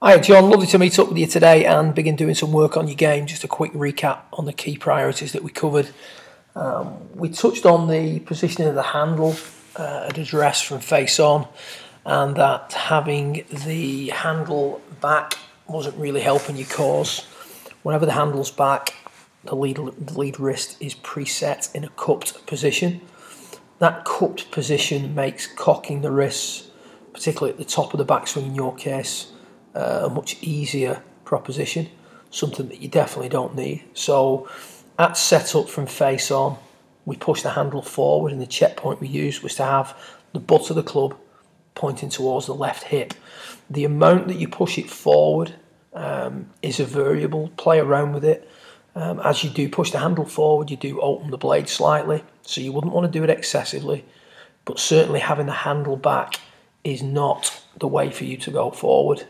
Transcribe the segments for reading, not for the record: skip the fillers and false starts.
Hi John, lovely to meet up with you today and begin doing some work on your game. Just a quick recap on the key priorities that we covered. We touched on the positioning of the handle at address from face on, and that having the handle back wasn't really helping your cause. Whenever the handle's back, the lead wrist is preset in a cupped position. That cupped position makes cocking the wrists, particularly at the top of the backswing in your case, a much easier proposition, something that you definitely don't need. So at setup from face on, we push the handle forward, and the checkpoint we used was to have the butt of the club pointing towards the left hip. The amount that you push it forward is a variable. Play around with it. As you do push the handle forward, you do open the blade slightly, so you wouldn't want to do it excessively, but certainly having the handle back is not the way for you to go forward.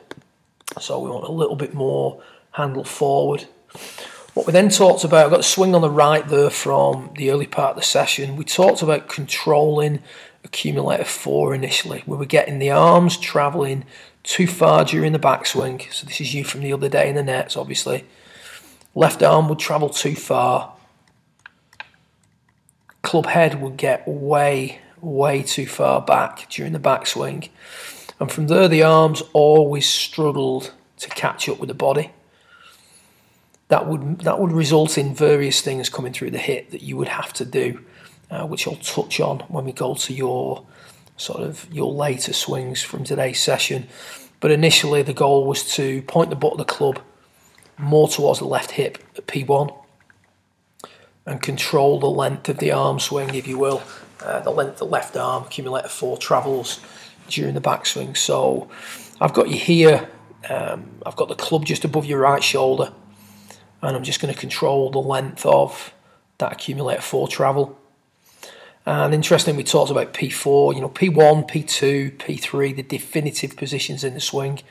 So we want a little bit more handle forward. What we then talked about, I've got a swing on the right there from the early part of the session. We talked about controlling accumulator 4 initially. We were getting the arms travelling too far during the backswing. So this is you from the other day in the nets, obviously. Left arm would travel too far. Club head would get way too far back during the backswing. And from there, the arms always struggled to catch up with the body. That would result in various things coming through the hit that you would have to do, which I'll touch on when we go to your later swings from today's session. But initially, the goal was to point the butt of the club more towards the left hip at P1 and control the length of the arm swing, if you will, the length of the left arm, accumulator 4 travels during the backswing. So I've got you here, I've got the club just above your right shoulder, and I'm just going to control the length of that accumulator 4 travel. And interestingly, we talked about P4, P1, P2, P3, the definitive positions in the swing.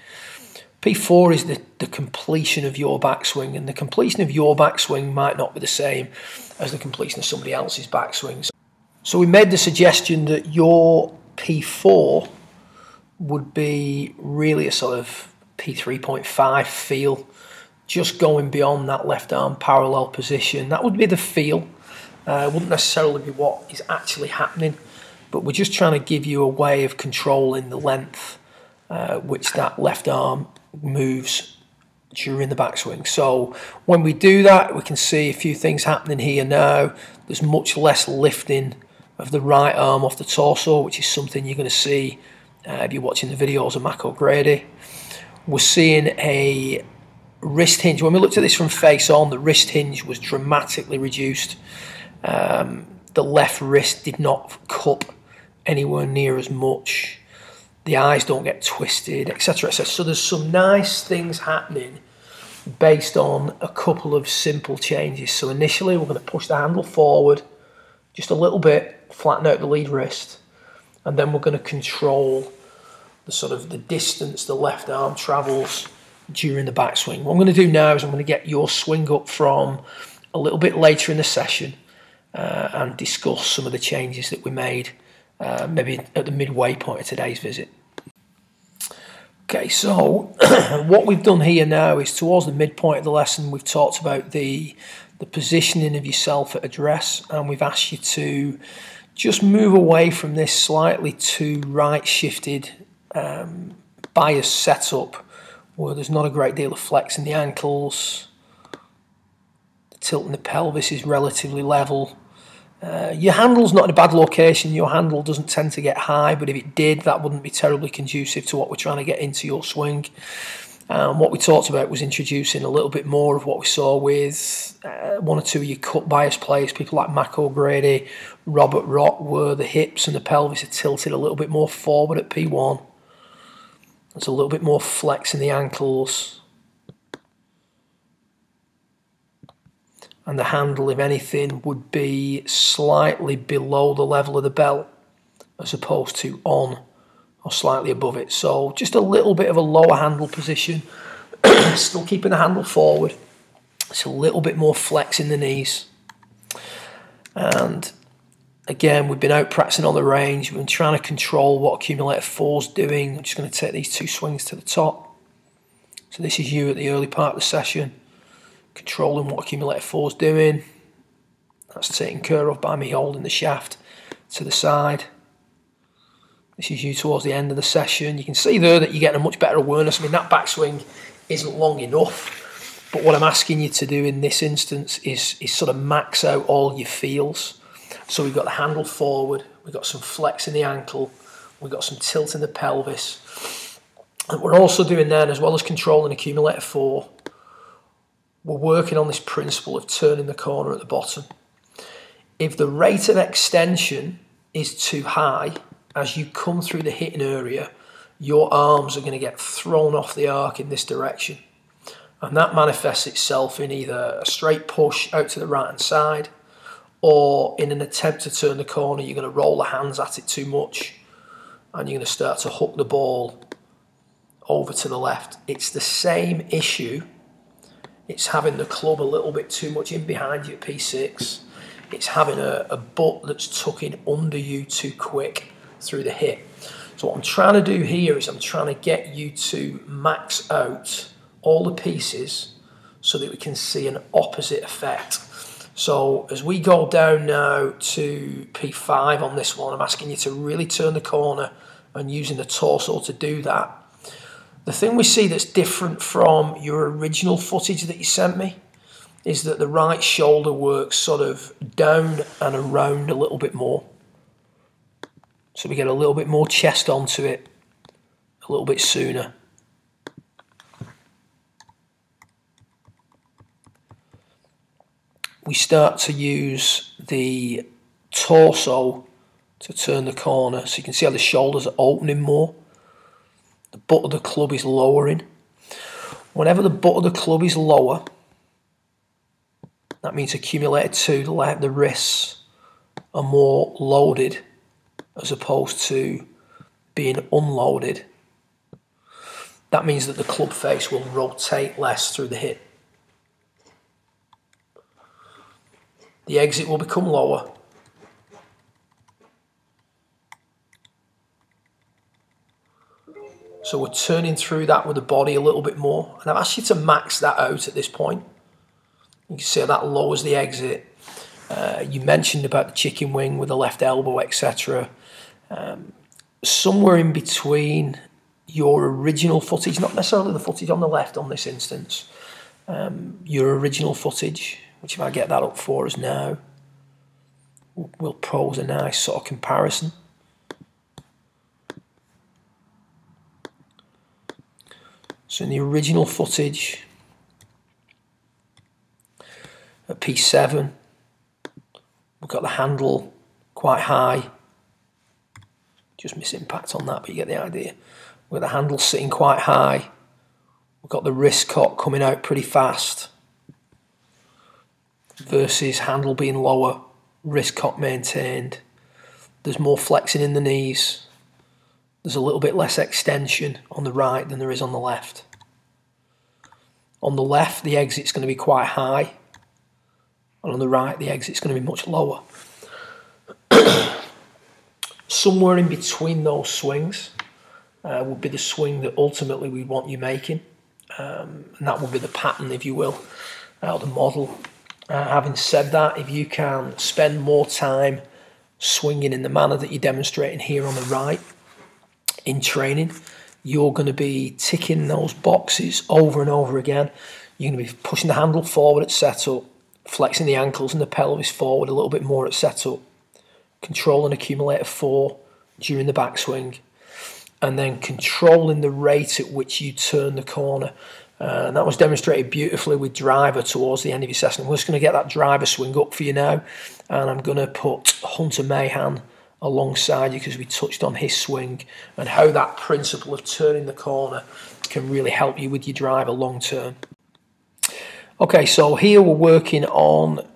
P4 is the completion of your backswing, and the completion of your backswing might not be the same as the completion of somebody else's backswing. So we made the suggestion that your P4 would be really a sort of P3.5 feel, just going beyond that left arm parallel position. That would be the feel. Wouldn't necessarily be what is actually happening, but we're just trying to give you a way of controlling the length which that left arm moves during the backswing. So when we do that, we can see a few things happening here now. There's much less lifting of the right arm off the torso, which is something you're going to see if you're watching the videos of Mac O'Grady. We're seeing a wrist hinge. When we looked at this from face on, the wrist hinge was dramatically reduced. The left wrist did not cup anywhere near as much. The eyes don't get twisted, etc., etc. So there's some nice things happening based on a couple of simple changes. So initially, we're going to push the handle forward just a little bit, flatten out the lead wrist, and then we're going to control the distance the left arm travels during the backswing. What I'm going to do now is I'm going to get your swing up from a little bit later in the session and discuss some of the changes that we made maybe at the midway point of today's visit. Okay, so what we've done here now is towards the midpoint of the lesson, we've talked about the positioning of yourself at address, and we've asked you to just move away from this slightly too right shifted bias setup where there's not a great deal of flex in the ankles. The tilt in the pelvis is relatively level. Your handle's not in a bad location. Your handle doesn't tend to get high, but if it did, that wouldn't be terribly conducive to what we're trying to get into your swing. What we talked about was introducing a little bit more of what we saw with one or two of your cut bias players, people like Mac O'Grady, Robert Rock, where the hips and the pelvis are tilted a little bit more forward at P1. There's a little bit more flex in the ankles. And the handle, if anything, would be slightly below the level of the belt as opposed to on or slightly above it. So just a little bit of a lower handle position, still keeping the handle forward. It's a little bit more flex in the knees. And again, we've been out practicing on the range. We've been trying to control what accumulator 4's doing. I'm just going to take these two swings to the top. So this is you at the early part of the session, controlling what accumulator 4 is doing. That's taken care of by me holding the shaft to the side. This is you towards the end of the session. You can see there that you're getting a much better awareness. I mean, that backswing isn't long enough, but what I'm asking you to do in this instance is sort of max out all your feels. So we've got the handle forward, we've got some flex in the ankle, we've got some tilt in the pelvis. And we're also doing then, as well as controlling accumulator 4, we're working on this principle of turning the corner at the bottom. If the rate of extension is too high, as you come through the hitting area, your arms are going to get thrown off the arc in this direction. And that manifests itself in either a straight push out to the right hand side, or in an attempt to turn the corner, you're going to roll the hands at it too much and you're going to start to hook the ball over to the left. It's the same issue. It's having the club a little bit too much in behind you at P6. It's having a butt that's tucking under you too quick through the hit. So what I'm trying to do here is I'm trying to get you to max out all the pieces so that we can see an opposite effect. So as we go down now to P5 on this one, I'm asking you to really turn the corner and using the torso to do that. The thing we see that's different from your original footage that you sent me is that the right shoulder works sort of down and around a little bit more. So we get a little bit more chest onto it a little bit sooner. We start to use the torso to turn the corner. So you can see how the shoulders are opening more. The butt of the club is lowering. Whenever the butt of the club is lower, that means accumulator 2, the wrists are more loaded as opposed to being unloaded. That means that the club face will rotate less through the hit. The exit will become lower. So we're turning through that with the body a little bit more. And I've asked you to max that out at this point. You can see how that lowers the exit. You mentioned about the chicken wing with the left elbow, etc. Somewhere in between your original footage, not necessarily the footage on the left on this instance, your original footage, which if I get that up for us now, we'll pose a nice sort of comparison. So in the original footage at P7, we've got the handle quite high. Just miss impact on that, but you get the idea. We've got the handle sitting quite high. We've got the wrist cock coming out pretty fast versus handle being lower, wrist cock maintained. There's more flexing in the knees. There's a little bit less extension on the right than there is on the left. On the left, the exit's going to be quite high. And on the right, the exit's going to be much lower. Somewhere in between those swings would be the swing that ultimately we want you making. And that would be the pattern, if you will, the model. Having said that, if you can spend more time swinging in the manner that you're demonstrating here on the right in training, you're going to be ticking those boxes over and over again. You're going to be pushing the handle forward at setup, flexing the ankles and the pelvis forward a little bit more at setup, controlling accumulator 4 during the backswing, and then controlling the rate at which you turn the corner. And that was demonstrated beautifully with driver towards the end of your session. We're just going to get that driver swing up for you now, and I'm going to put Hunter Mahan alongside you because we touched on his swing and how that principle of turning the corner can really help you with your driver long term. Okay, so here we're working on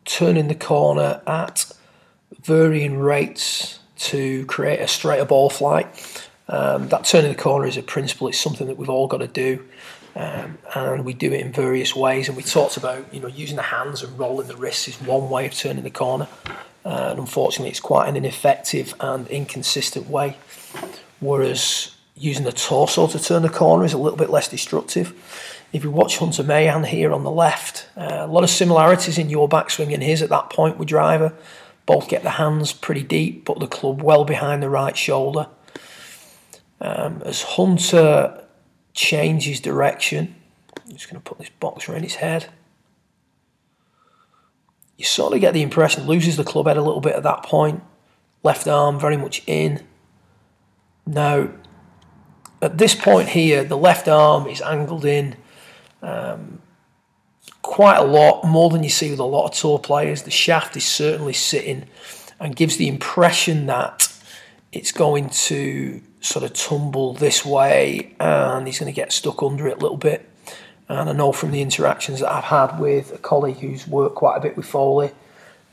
turning the corner at varying rates to create a straighter ball flight. That turning the corner is a principle. It's something that we've all got to do, and we do it in various ways. And we talked about, using the hands and rolling the wrists is one way of turning the corner, and unfortunately, it's quite an ineffective and inconsistent way. Whereas using the torso to turn the corner is a little bit less destructive. If you watch Hunter Mahan here on the left, a lot of similarities in your backswing and his at that point with driver. Both get the hands pretty deep, but the club well behind the right shoulder. As Hunter changes direction, I'm just going to put this box around his head. You sort of get the impression, loses the club head a little bit at that point. Left arm very much in. Now, at this point here, the left arm is angled in quite a lot, more than you see with a lot of tour players. The shaft is certainly sitting and gives the impression that it's going to sort of tumble this way and he's going to get stuck under it a little bit. And I know from the interactions that I've had with a colleague who's worked quite a bit with Foley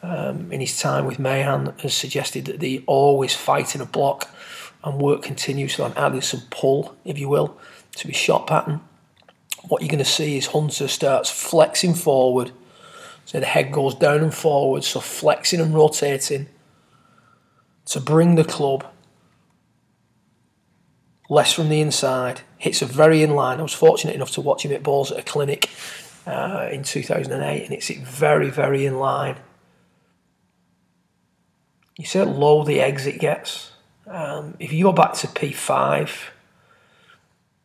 in his time with Mahan, has suggested that they always fight in a block and work continuously on adding some pull, if you will, to his shot pattern. What you're going to see is Hunter starts flexing forward, so the head goes down and forward, so flexing and rotating to bring the club less from the inside. Hits a very in line. I was fortunate enough to watch him hit balls at a clinic in 2008, and it's very, very in line. You see how low the exit gets. If you go back to P5,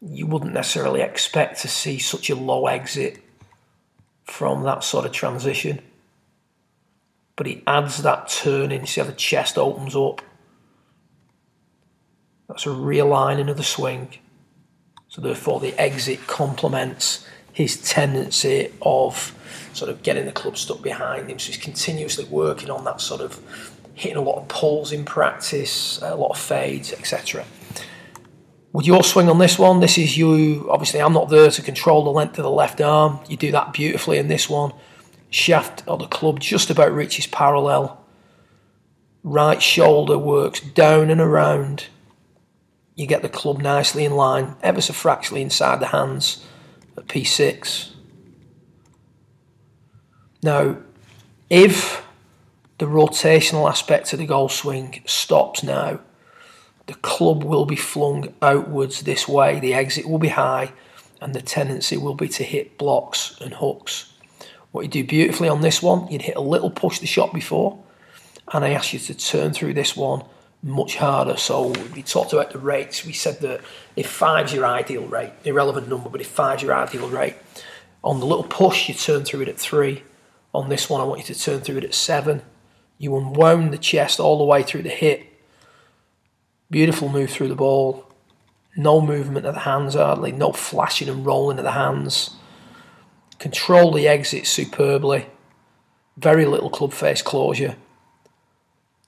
you wouldn't necessarily expect to see such a low exit from that sort of transition. But he adds that turn in. You see how the chest opens up. That's a realigning of the swing. So therefore the exit complements his tendency of sort of getting the club stuck behind him. So he's continuously working on that sort of hitting a lot of pulls in practice, a lot of fades, etc. With your swing on this one, this is you. Obviously, I'm not there to control the length of the left arm. You do that beautifully in this one. Shaft of the club just about reaches parallel. Right shoulder works down and around. You get the club nicely in line, ever so fractionally inside the hands at P6. Now, if the rotational aspect of the golf swing stops now, the club will be flung outwards this way, the exit will be high, and the tendency will be to hit blocks and hooks. What you do beautifully on this one, you'd hit a little push the shot before, and I asked you to turn through this one much harder. So we talked about the rates. We said that if 5's your ideal rate, irrelevant number, but if 5's your ideal rate, on the little push, you turn through it at 3. On this one, I want you to turn through it at 7. You unwound the chest all the way through the hit. Beautiful move through the ball. No movement of the hands hardly. No flashing and rolling of the hands. Control the exit superbly. Very little club face closure.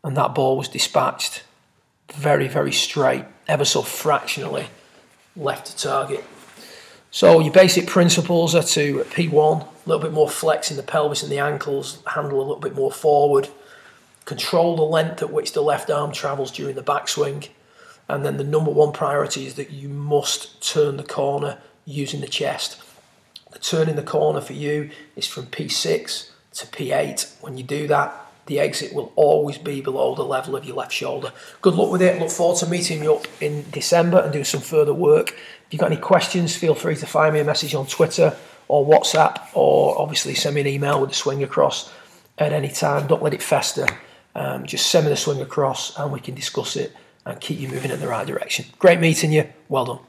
And that ball was dispatched. Very, very straight. Ever so fractionally left to target. So your basic principles are to P1, a little bit more flex in the pelvis and the ankles. Handle a little bit more forward. Control the length at which the left arm travels during the backswing. And then the number one priority is that you must turn the corner using the chest. The turn in the corner for you is from P6 to P8. When you do that, the exit will always be below the level of your left shoulder. Good luck with it. Look forward to meeting you up in December and doing some further work. If you've got any questions, feel free to find me a message on Twitter or WhatsApp, or obviously send me an email with the swing across at any time. Don't let it fester. Just send me the swing across and we can discuss it and keep you moving in the right direction. Great meeting you. Well done.